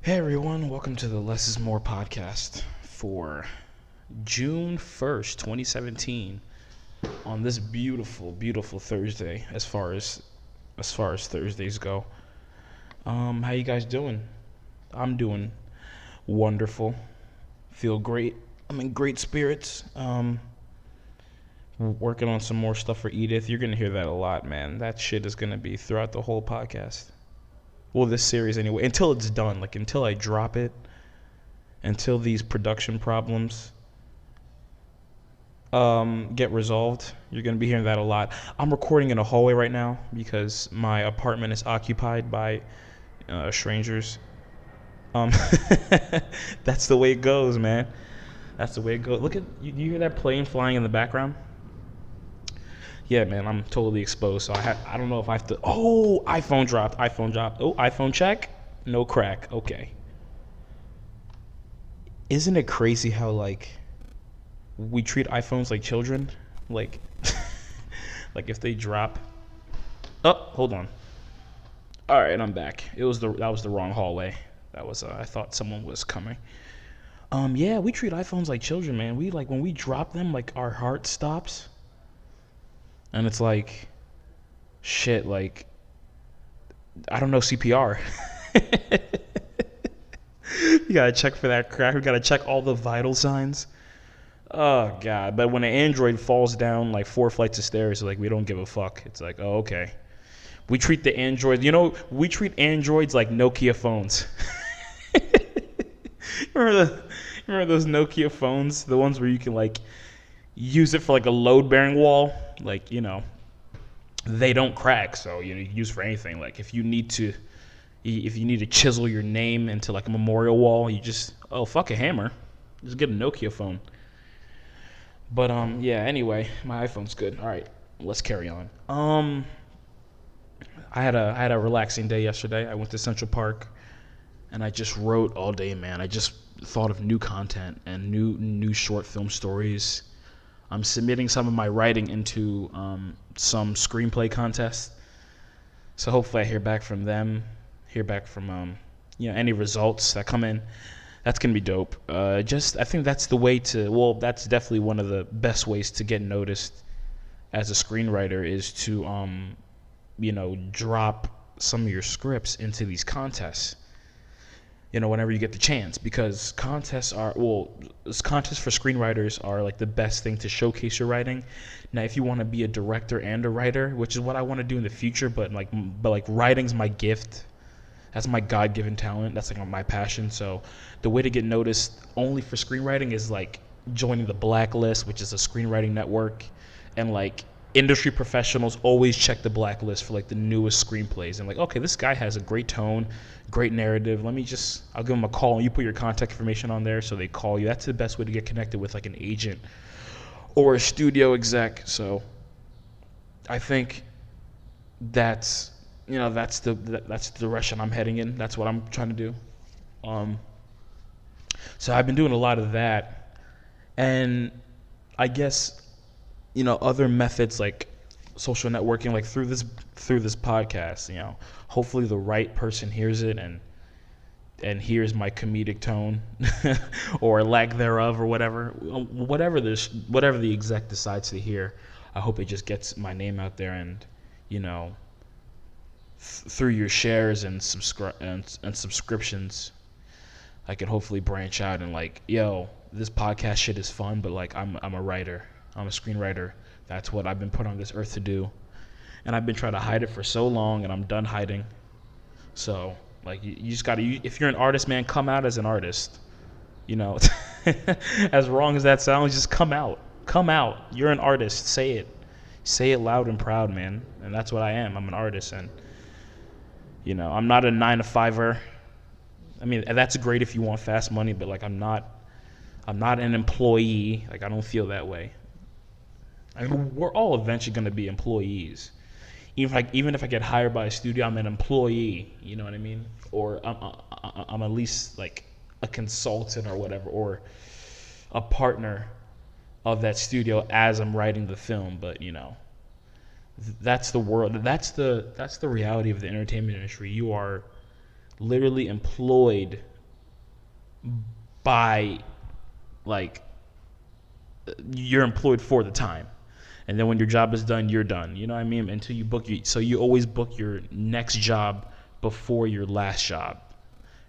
Hey everyone, welcome to the Less is More podcast for June 1st, 2017 on this beautiful, beautiful Thursday as far as Thursdays go. How you guys doing? I'm doing wonderful. Feel great. I'm in great spirits. Working on some more stuff for Edith. You're going to hear that a lot, man. That shit is going to be throughout the whole podcast. Well, this series anyway, until it's done, like until I drop it, until these production problems get resolved. You're going to be hearing that a lot. I'm recording in a hallway right now because my apartment is occupied by strangers. Um, that's the way it goes, man. That's the way it goes. Look at you hear that plane flying in the background? Yeah, man, I'm totally exposed. So I don't know if I have to. Oh, iPhone dropped. Oh, iPhone check. No crack. Okay. Isn't it crazy how like we treat iPhones like children? Like, like if they drop. Oh, hold on. All right, I'm back. That was the wrong hallway. That was I thought someone was coming. Yeah, we treat iPhones like children, man. We like when we drop them, like our heart stops, and it's like, shit. Like I don't know CPR. You gotta check for that crack. We gotta check all the vital signs. Oh god! But when an Android falls down like 4 flights of stairs, like we don't give a fuck. It's like, oh okay. We treat the Android. We treat Androids like Nokia phones. remember the remember those Nokia phones, the ones where you can like use it for like a load bearing wall, like they don't crack, so you can use for anything. Like if you need to chisel your name into like a memorial wall, you just fuck a hammer, just get a Nokia phone. But yeah. Anyway, my iPhone's good. All right, let's carry on. I had a relaxing day yesterday. I went to Central Park, and I just wrote all day, man. I just thought of new content and new short film stories. I'm submitting some of my writing into some screenplay contests, so hopefully I hear back from them. Hear back from any results that come in. That's gonna be dope. I think that's the way to. Well, that's definitely one of the best ways to get noticed as a screenwriter is to drop some of your scripts into these contests. Whenever you get the chance, because contests for screenwriters are like the best thing to showcase your writing. Now, if you want to be a director and a writer, which is what I want to do in the future, but writing's my gift. That's my God-given talent. That's like my passion. So the way to get noticed only for screenwriting is like joining the Blacklist, which is a screenwriting network, and like industry professionals always check the Blacklist for like the newest screenplays and like, okay, this guy has a great tone, great narrative. I'll give him a call, and you put your contact information on there, so they call you. That's the best way to get connected with like an agent or a studio exec. So I think that's the direction I'm heading in. That's what I'm trying to do. So I've been doing a lot of that, and I guess other methods like social networking, like through this podcast. Hopefully the right person hears it and hears my comedic tone or lack thereof, or whatever the exec decides to hear. I hope it just gets my name out there, and through your shares and subscriptions, I can hopefully branch out and like, this podcast shit is fun, but like I'm a writer, I'm a screenwriter. That's what I've been put on this earth to do, and I've been trying to hide it for so long, and I'm done hiding. So like you just gotta, if you're an artist, man, come out as an artist. As wrong as that sounds, just come out. You're an artist. Say it loud and proud, man. And that's what I am. I'm an artist, and I'm not a 9-to-5er. I mean, that's great if you want fast money, but like I'm not an employee. Like I don't feel that way. I mean, we're all eventually going to be employees. Even if I get hired by a studio, I'm an employee. You know what I mean? Or I'm at least like a consultant or whatever, or a partner of that studio as I'm writing the film. But that's the world. That's the reality of the entertainment industry. You are literally employed by like you're employed for the time. And then when your job is done, you're done. You know what I mean? Until you book so you always book your next job before your last job.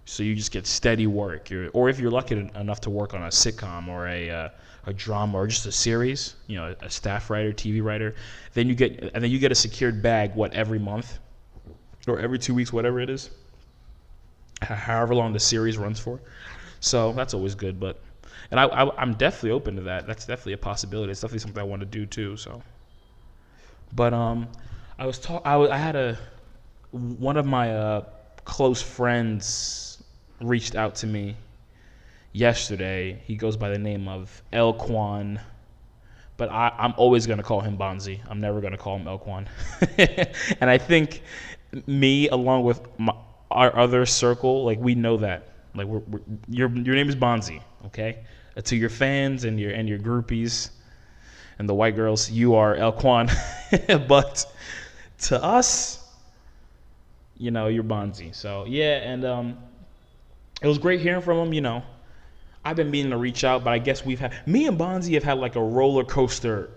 So you just get steady work. Or if you're lucky enough to work on a sitcom or a drama or just a series, a staff writer, TV writer, then you get a secured bag every month or every 2 weeks, whatever it is, however long the series runs for. So that's always good, and I'm definitely open to that. That's definitely a possibility. It's definitely something I want to do too. So, but I had one of my close friends reached out to me yesterday. He goes by the name of Elquan, but I'm always gonna call him Bonzi. I'm never gonna call him Elquan. And I think me, along with our other circle, like we know that. Like your name is Bonzi, okay? To your fans and your groupies and the white girls, you are Elquan. But to us, you're Bonzi. So yeah, and it was great hearing from him. I've been meaning to reach out, but I guess me and Bonzi have had like a roller coaster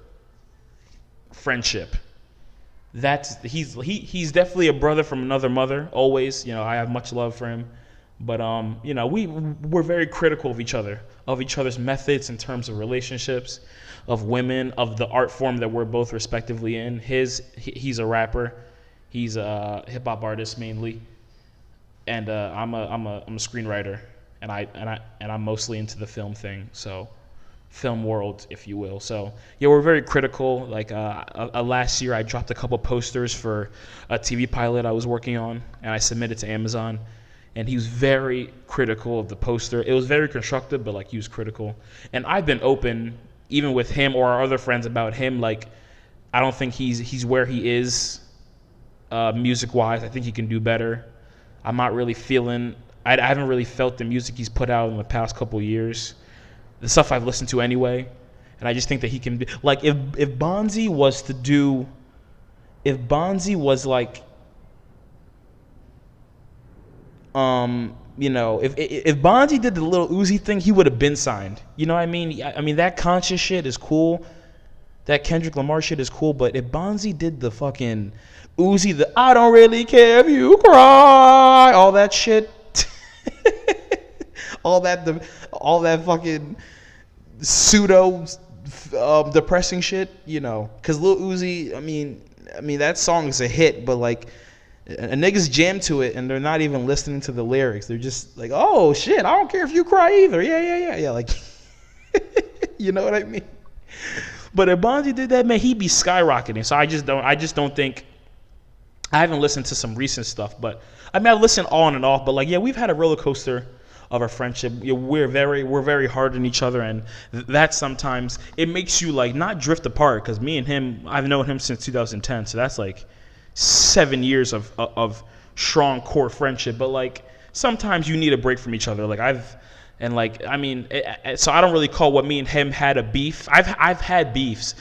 friendship. He's definitely a brother from another mother. Always, I have much love for him. But we're very critical of each other's methods in terms of relationships, of women, of the art form that we're both respectively in. He's a rapper, he's a hip hop artist mainly, and I'm a screenwriter, and I'm mostly into the film thing, so film world, if you will. So yeah, we're very critical. Like last year, I dropped a couple posters for a TV pilot I was working on, and I submitted to Amazon. And he was very critical of the poster. It was very constructive, but he was critical. And I've been open, even with him or our other friends, about him. Like, I don't think he's where he is, music-wise. I think he can do better. I'm not really feeling. I haven't really felt the music he's put out in the past couple of years. The stuff I've listened to anyway, and I just think that he can be like if Bonzi was to do, if Bonzi was like. If Bonzi did the Lil Uzi thing, he would have been signed. You know what I mean? I mean, that conscious shit is cool. That Kendrick Lamar shit is cool. But if Bonzi did the fucking Uzi, the I don't really care if you cry, all that shit, all that fucking pseudo depressing shit, because Lil Uzi, I mean that song is a hit, but a niggas jam to it and they're not even listening to the lyrics. They're just like, oh shit, I don't care if you cry either. Yeah. Like, you know what I mean? But if Bonzi did that, man, he'd be skyrocketing. So I just don't think. I haven't listened to some recent stuff, but I listen on and off. But we've had a roller coaster of our friendship. We're very hard on each other, and that sometimes it makes you not drift apart. Because me and him, I've known him since 2010, so that's 7 years of strong core friendship, but sometimes you need a break from each other. So I don't really call what me and him had a beef. I've had beefs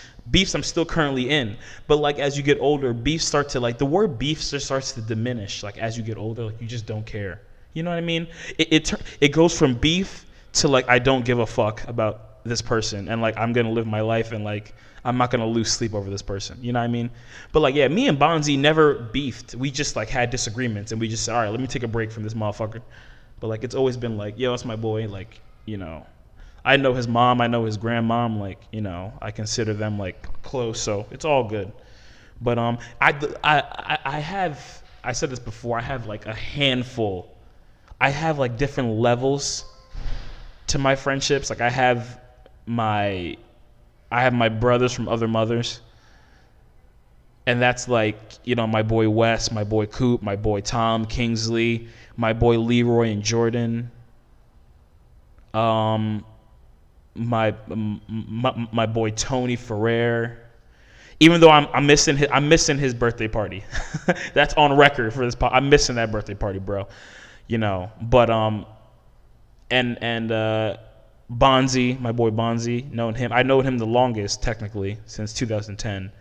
I'm still currently in, but as you get older, beefs start to the word beef just starts to diminish. As you get older, you just don't care. You know what I mean? It goes from beef to I don't give a fuck about this person, and I'm gonna live my life, and I'm not going to lose sleep over this person. You know what I mean? But me and Bonzi never beefed. We just had disagreements, and we just said, all right, let me take a break from this motherfucker. But it's always been yo, it's my boy. I know his mom, I know his grandmom. I consider them close, so it's all good. But I said this before, I have a handful. I have different levels to my friendships. I have my brothers from other mothers. And that's my boy Wes, my boy Coop, my boy Tom Kingsley, my boy Leroy and Jordan. My boy Tony Ferrer. Even though I'm missing his birthday party. That's on record for this I'm missing that birthday party, bro. But Bonzi, my boy Bonzi, I know him the longest, technically, since 2010.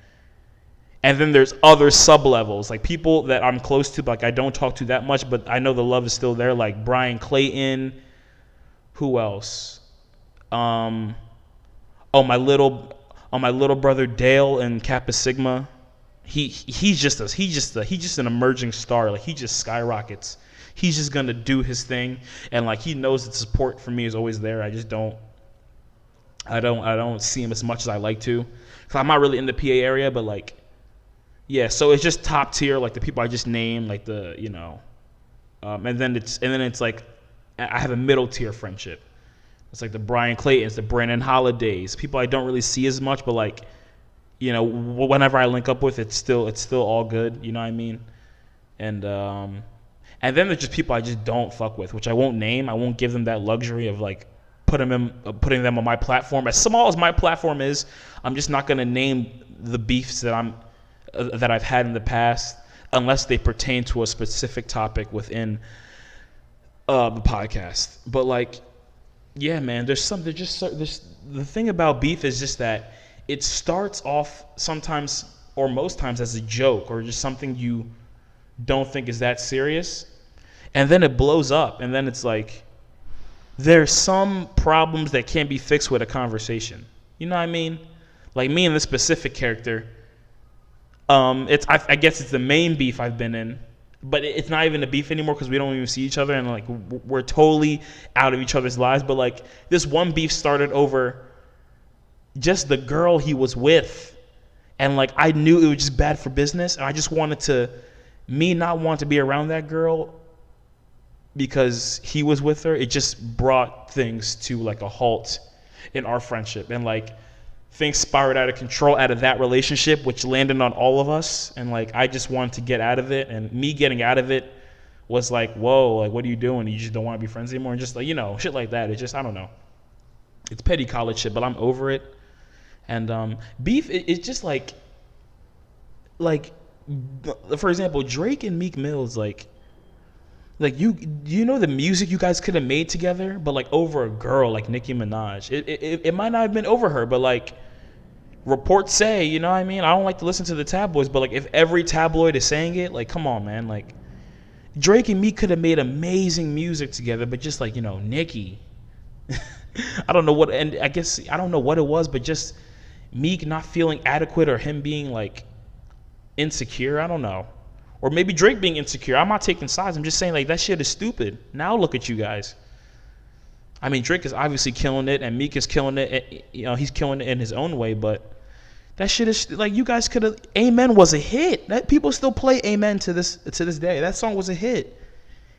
And then there's other sub-levels, people that I'm close to, I don't talk to that much, but I know the love is still there, Brian Clayton, Who else? Um, oh my little brother Dale in Kappa Sigma. He's just an emerging star. Like he just skyrockets. He's just gonna do his thing, and like he knows that support for me is always there. I don't see him as much as I like to. Cause I'm not really in the PA area, but like, yeah. So it's just top tier, like the people I just named, like and then it's like I have a middle tier friendship. It's like the Brian Claytons, the Brandon Holidays, people I don't really see as much, but like, whenever I link up with, it's still all good. You know what I mean? And then there's just people I just don't fuck with, which I won't name. I won't give them that luxury of like putting them on my platform. As small as my platform is, I'm just not gonna name the beefs that I've had in the past unless they pertain to a specific topic within the podcast. But like, yeah, man, the thing about beef is just that it starts off sometimes or most times as a joke or just something you don't think is that serious, and then it blows up, and then it's like there's some problems that can't be fixed with a conversation. You know what I mean? Like me and this specific character, I guess it's the main beef I've been in, but it's not even a beef anymore because we don't even see each other, and like we're totally out of each other's lives. But like this one beef started over just the girl he was with, and like I knew it was just bad for business, and I just wanted to not want to be around that girl because he was with her. It just brought things to like a halt in our friendship, and like things spiraled out of control out of that relationship, which landed on all of us. And like I just wanted to get out of it, and me getting out of it was like, whoa, like what are you doing? You just don't want to be friends anymore, and just like shit like that. It's just, I don't know, it's petty college shit, but I'm over it. And beef, it's just like for example, Drake and Meek Mill's like you know the music you guys could have made together, but like over a girl like Nicki Minaj. It might not have been over her, but like reports say, you know what I mean? I don't like to listen to the tabloids, but like if every tabloid is saying it, like come on, man. Like Drake and Meek could have made amazing music together, but just like, Nicki. I don't know what, and I guess I don't know what it was, but just Meek not feeling adequate or him being like insecure. I don't know. Or maybe Drake being insecure. I'm not taking sides. I'm just saying like that shit is stupid. Now look at you guys. I mean, Drake is obviously killing it, and Meek is killing it. He's killing it in his own way. But that shit is like, you guys could have. Amen was a hit. That people still play Amen to this day. That song was a hit.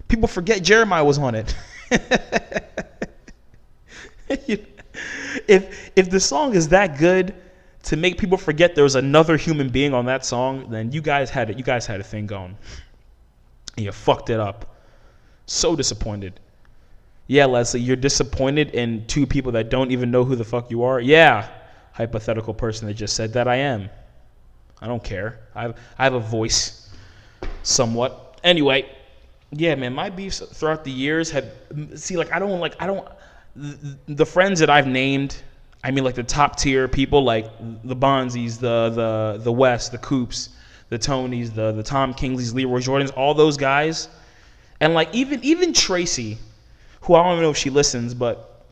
People forget Jeremiah was on it. If the song is that good to make people forget there was another human being on that song, then you guys had a thing going. And you fucked it up. So disappointed. Yeah, Leslie, you're disappointed in two people that don't even know who the fuck you are? Yeah, hypothetical person that just said that, I am. I don't care. I have a voice, somewhat. Anyway, yeah, man, my beefs throughout the years have, the friends that I've named, I mean, like the top tier people, like the Bonzis, the West, the Coops, the Tonys, the Tom Kingsleys, Leroy Jordans, all those guys, and like even Tracy, who I don't even know if she listens, but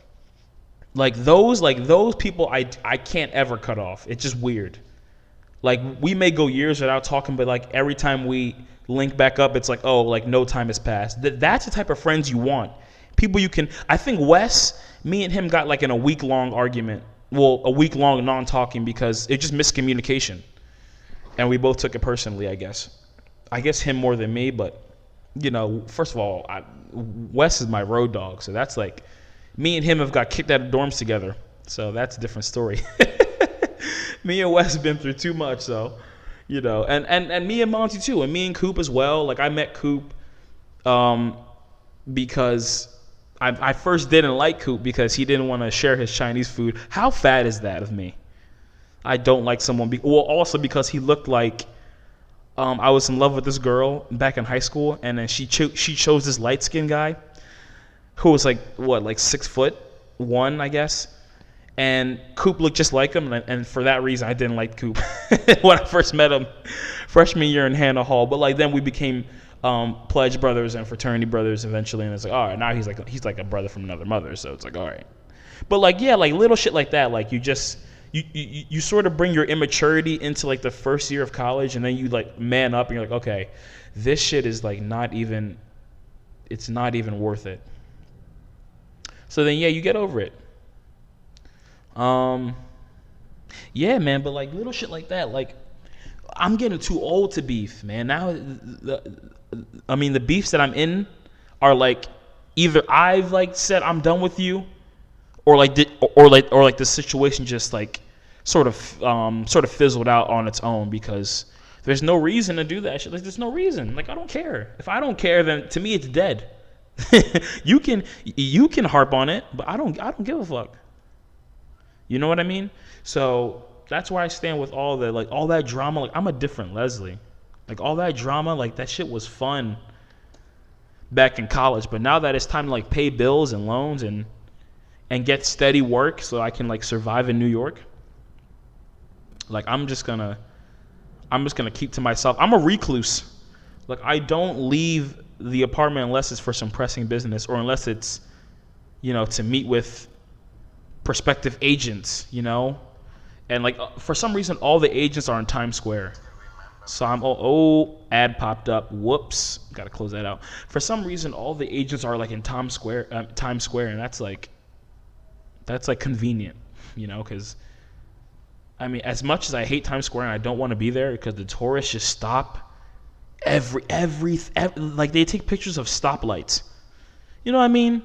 like those people, I can't ever cut off. It's just weird. Like we may go years without talking, but like every time we link back up, it's like, oh, like no time has passed. That's the type of friends you want. People you can. I think Wes, me and him got like in a week-long argument. Well, a week-long non-talking because it just miscommunication, and we both took it personally. I guess him more than me, but first of all, Wes is my road dog, so that's like, me and him have got kicked out of dorms together, so that's a different story. Me and Wes have been through too much, so and me and Monty too, and me and Coop as well. Like I met Coop, because I first didn't like Coop because he didn't want to share his Chinese food. How fat is that of me? I don't like someone. Also because he looked like I was in love with this girl back in high school, and then she chose this light skinned guy who was like 6'1", I guess. And Coop looked just like him, and for that reason, I didn't like Coop when I first met him, freshman year in Hannah Hall. But like then we became pledge brothers and fraternity brothers eventually, and it's like, all right, now he's like a brother from another mother, so it's like, all right. But like, yeah, like little shit like that, like you sort of bring your immaturity into like the first year of college, and then you like man up and you're like, okay, this shit is like it's not even worth it. So then yeah, you get over it. Yeah, man, but like little shit like that, like I'm getting too old to beef, man. Now the beefs that I'm in are like either I've like said I'm done with you, or like the situation just like sort of fizzled out on its own, because there's no reason to do that shit. Like, there's no reason. Like, I don't care. If I don't care, then to me it's dead. you can harp on it, but I don't give a fuck. You know what I mean? So that's where I stand with all that drama. Like, I'm a different Leslie. Like, all that drama, like that shit was fun back in college, but now that it's time to like pay bills and loans and get steady work so I can like survive in New York, like I'm just gonna keep to myself. I'm a recluse. Like, I don't leave the apartment unless it's for some pressing business, or unless it's, to meet with prospective agents, and like for some reason all the agents are in Times Square. So I'm ad popped up. Whoops, gotta close that out. For some reason all the agents are like in Times Square, and that's like convenient, because I mean, as much as I hate Times Square and I don't want to be there because the tourists just stop every like they take pictures of stoplights. You know what I mean?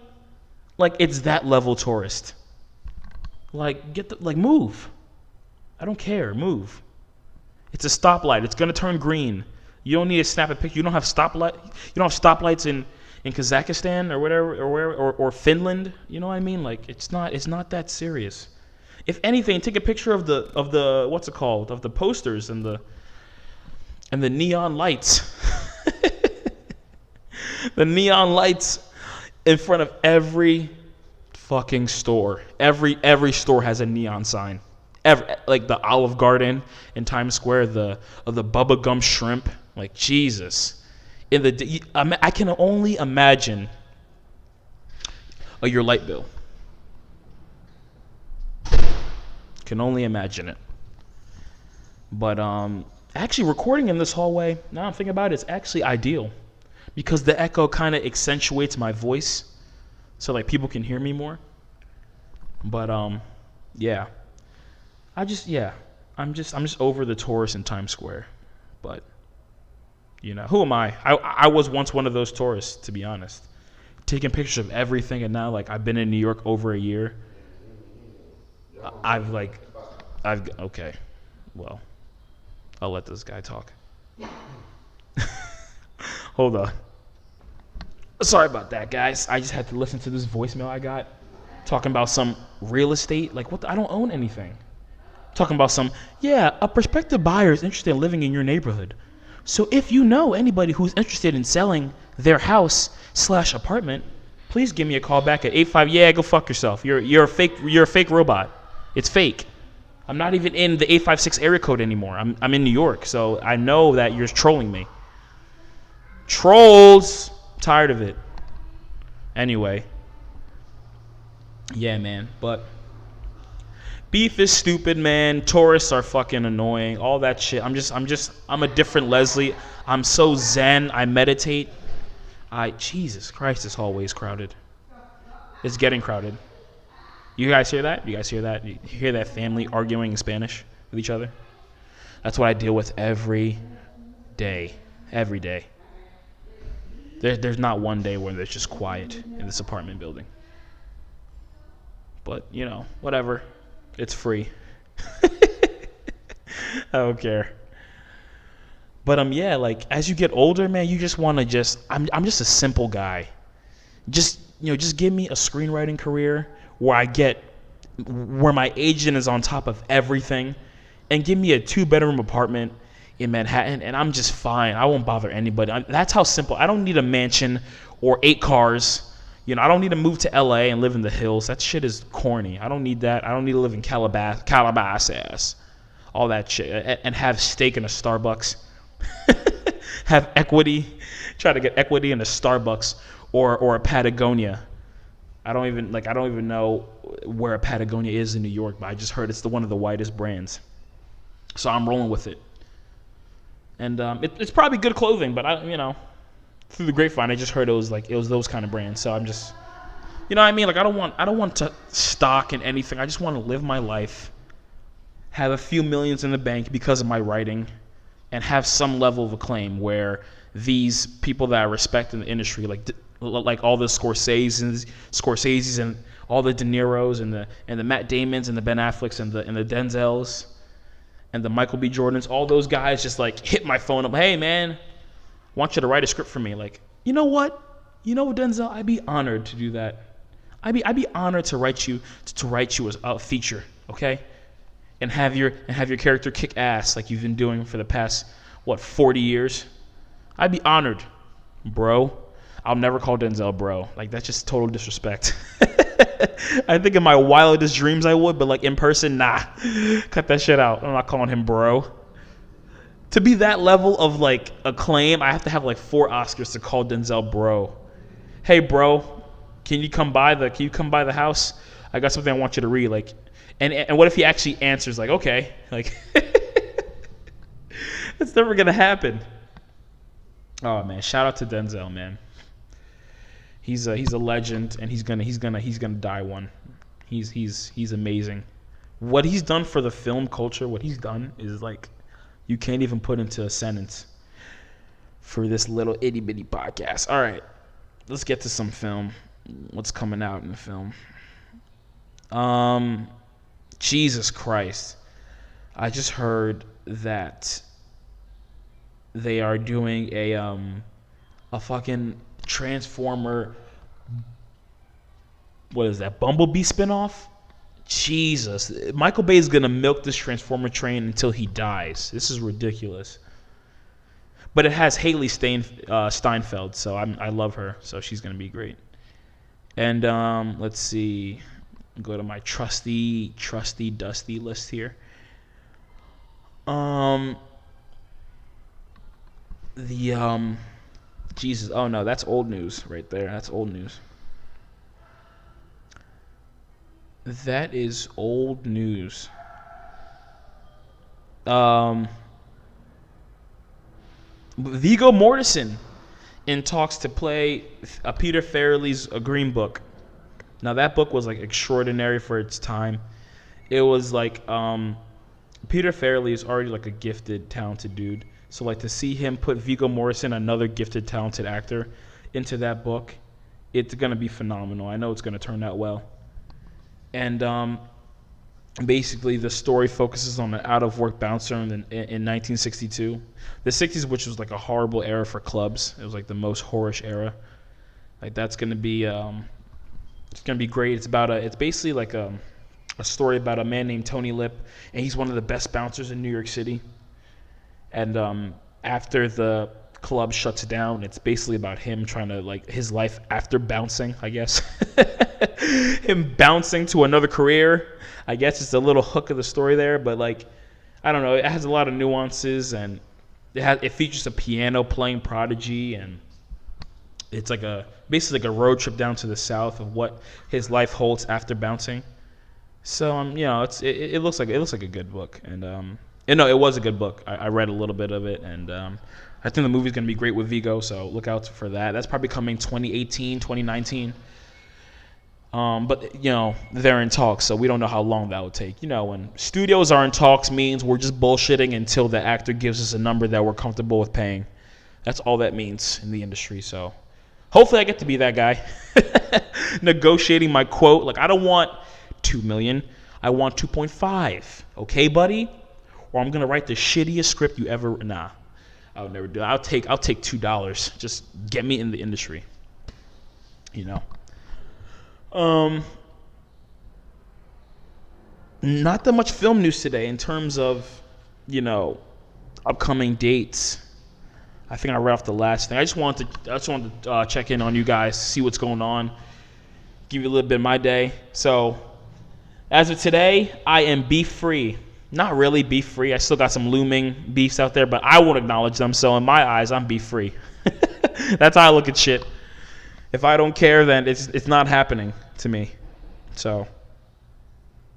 Like, it's that level tourist. Like, move. I don't care. Move. It's a stoplight. It's gonna turn green. You don't need to snap a picture. You don't have stoplights in Kazakhstan or whatever, or Finland. You know what I mean? Like, it's not that serious. If anything, take a picture of the what's it called? Of the posters and the neon lights. The neon lights in front of every fucking store. Every store has a neon sign. Like the Olive Garden in Times Square, the Bubba Gum Shrimp. Like, Jesus. I can only imagine your light bill. Can only imagine it. But actually recording in this hallway, now I'm thinking about it, it's actually ideal, because the echo kind of accentuates my voice, so like people can hear me more. But yeah, I'm just over the tourists in Times Square. But who am I? I was once one of those tourists, to be honest, taking pictures of everything, and now like I've been in New York over a year. Okay, well, I'll let this guy talk. Hold on. Sorry about that, guys. I just had to listen to this voicemail I got talking about some real estate. Like, what? I don't own anything. Talking about a prospective buyer is interested in living in your neighborhood. So if you know anybody who's interested in selling their house/apartment, please give me a call back at 85. Yeah, go fuck yourself. You're a fake robot. It's fake. I'm not even in the 856 area code anymore. I'm in New York, so I know that you're trolling me. Trolls. Tired of it. Anyway. Yeah, man. But beef is stupid, man. Tourists are fucking annoying. All that shit. I'm a different Leslie. I'm so zen. I meditate. Jesus Christ, this hallway is crowded. It's getting crowded. You guys hear that? You hear that family arguing in Spanish with each other? That's what I deal with every day. Every day. There's not one day where there's just quiet in this apartment building. But, whatever. It's free. I don't care. But yeah, like, as you get older, man, you just want to I'm just a simple guy. Just give me a screenwriting career where my agent is on top of everything, and give me a 2-bedroom apartment in Manhattan, and I'm just fine. I won't bother anybody. That's how simple. I don't need a mansion or 8 cars. I don't need to move to LA and live in the hills. That shit is corny. I don't need that. I don't need to live in Calabasas, all that shit, and have steak in a Starbucks. have equity, try to get equity in a Starbucks or a Patagonia. I don't even know where a Patagonia is in New York, but I just heard it's one of the widest brands. So I'm rolling with it. And it's probably good clothing, but through the grapevine, I just heard it was those kind of brands. So I'm just, you know what I mean? Like I don't want to stock in anything. I just want to live my life, have a few millions in the bank because of my writing, and have some level of acclaim where these people that I respect in the industry, like all the Scorseses and all the De Niros and the Matt Damons and the Ben Afflecks and the Denzels and the Michael B. Jordans, all those guys just like hit my phone up. Hey man, I want you to write a script for me. Like, you know what, Denzel, I'd be honored to do that. I'd be honored to write you a feature, okay? And have your character kick ass like you've been doing for the past 40 years. I'd be honored, bro. I'll never call Denzel bro. Like that's just total disrespect. I think in my wildest dreams I would, but like in person, nah. Cut that shit out. I'm not calling him bro. To be that level of like acclaim, I have to have like 4 Oscars to call Denzel bro. Hey bro, can you come by the house? I got something I want you to read. Like, and what if he actually answers like, okay, like it's never gonna happen. Oh man, shout out to Denzel, man. He's a legend, and he's gonna die one. He's amazing. What he's done for the film culture, what he's done is like you can't even put into a sentence for this little itty bitty podcast. All right, let's get to some film. What's coming out in the film? Jesus Christ! I just heard that they are doing a fucking Transformer, what is that, Bumblebee spinoff? Jesus, Michael Bay is gonna milk this Transformer train until he dies. This is ridiculous. But it has Haley Steinfeld, so I love her, so she's gonna be great. And let's see, go to my trusty dusty list here. Jesus, oh no, that's old news right there. That's old news. That is old news. Viggo Mortensen in talks to play Peter Farrelly's Green Book. Now that book was like extraordinary for its time. It was like Peter Farrelly is already like a gifted, talented dude. So like to see him put Viggo Mortensen, another gifted, talented actor, into that book, it's gonna be phenomenal. I know it's gonna turn out well. And basically the story focuses on an out-of-work bouncer in 1962. The 60s, which was like a horrible era for clubs. It was like the most whorish era. Like that's gonna be it's gonna be great. It's basically like a story about a man named Tony Lip, and he's one of the best bouncers in New York City. And after the club shuts down, it's basically about him trying to, like, his life after bouncing, I guess. Him bouncing to another career. I guess it's a little hook of the story there, but like, I don't know. It has a lot of nuances, and it features a piano playing prodigy, and it's like basically like a road trip down to the South of what his life holds after bouncing. So it looks like a good book, and no, it was a good book. I read a little bit of it, and I think the movie's going to be great with Viggo, so look out for that. That's probably coming 2018, 2019. But, they're in talks, so we don't know how long that will take. When studios are in talks means we're just bullshitting until the actor gives us a number that we're comfortable with paying. That's all that means in the industry, so hopefully I get to be that guy. Negotiating my quote. Like, I don't want $2 million. I want 2.5. Okay, buddy? Or I'm going to write the shittiest script you ever... Nah, I would never do it. I'll take $2. Just get me in the industry. Not that much film news today in terms of, upcoming dates. I think I read off the last thing. I just wanted to check in on you guys, see what's going on, give you a little bit of my day. So, as of today, I am beef free. Not really beef free. I still got some looming beefs out there, but I won't acknowledge them. So in my eyes, I'm beef free. That's how I look at shit. If I don't care, then it's not happening to me. So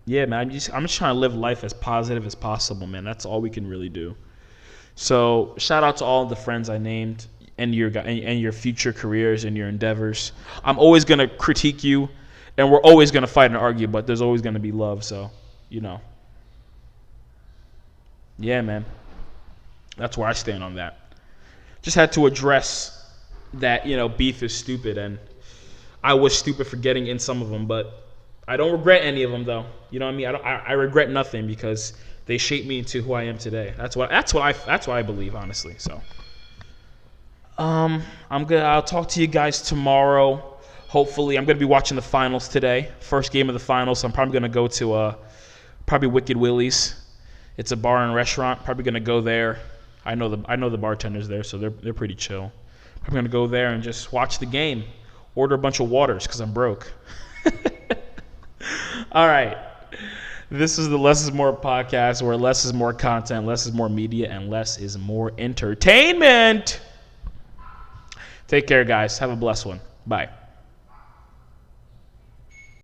yeah, man, I'm just trying to live life as positive as possible, man. That's all we can really do. So shout out to all of the friends I named and your future careers and your endeavors. I'm always gonna critique you, and we're always gonna fight and argue, but there's always gonna be love. So yeah, man, that's where I stand on that. Just had to address that beef is stupid, and I was stupid for getting in some of them, but I don't regret any of them, though. You know what I mean? I regret nothing because they shaped me into who I am today. That's what I believe, honestly. So, I'll talk to you guys tomorrow. Hopefully, I'm gonna be watching the finals today. First game of the finals. So I'm probably gonna go to probably Wicked Willie's. It's a bar and restaurant. Probably gonna go there. I know the bartenders there, so they're pretty chill. Probably gonna go there and just watch the game. Order a bunch of waters because I'm broke. All right. This is the Less is More podcast, where less is more content, less is more media, and less is more entertainment. Take care, guys. Have a blessed one. Bye.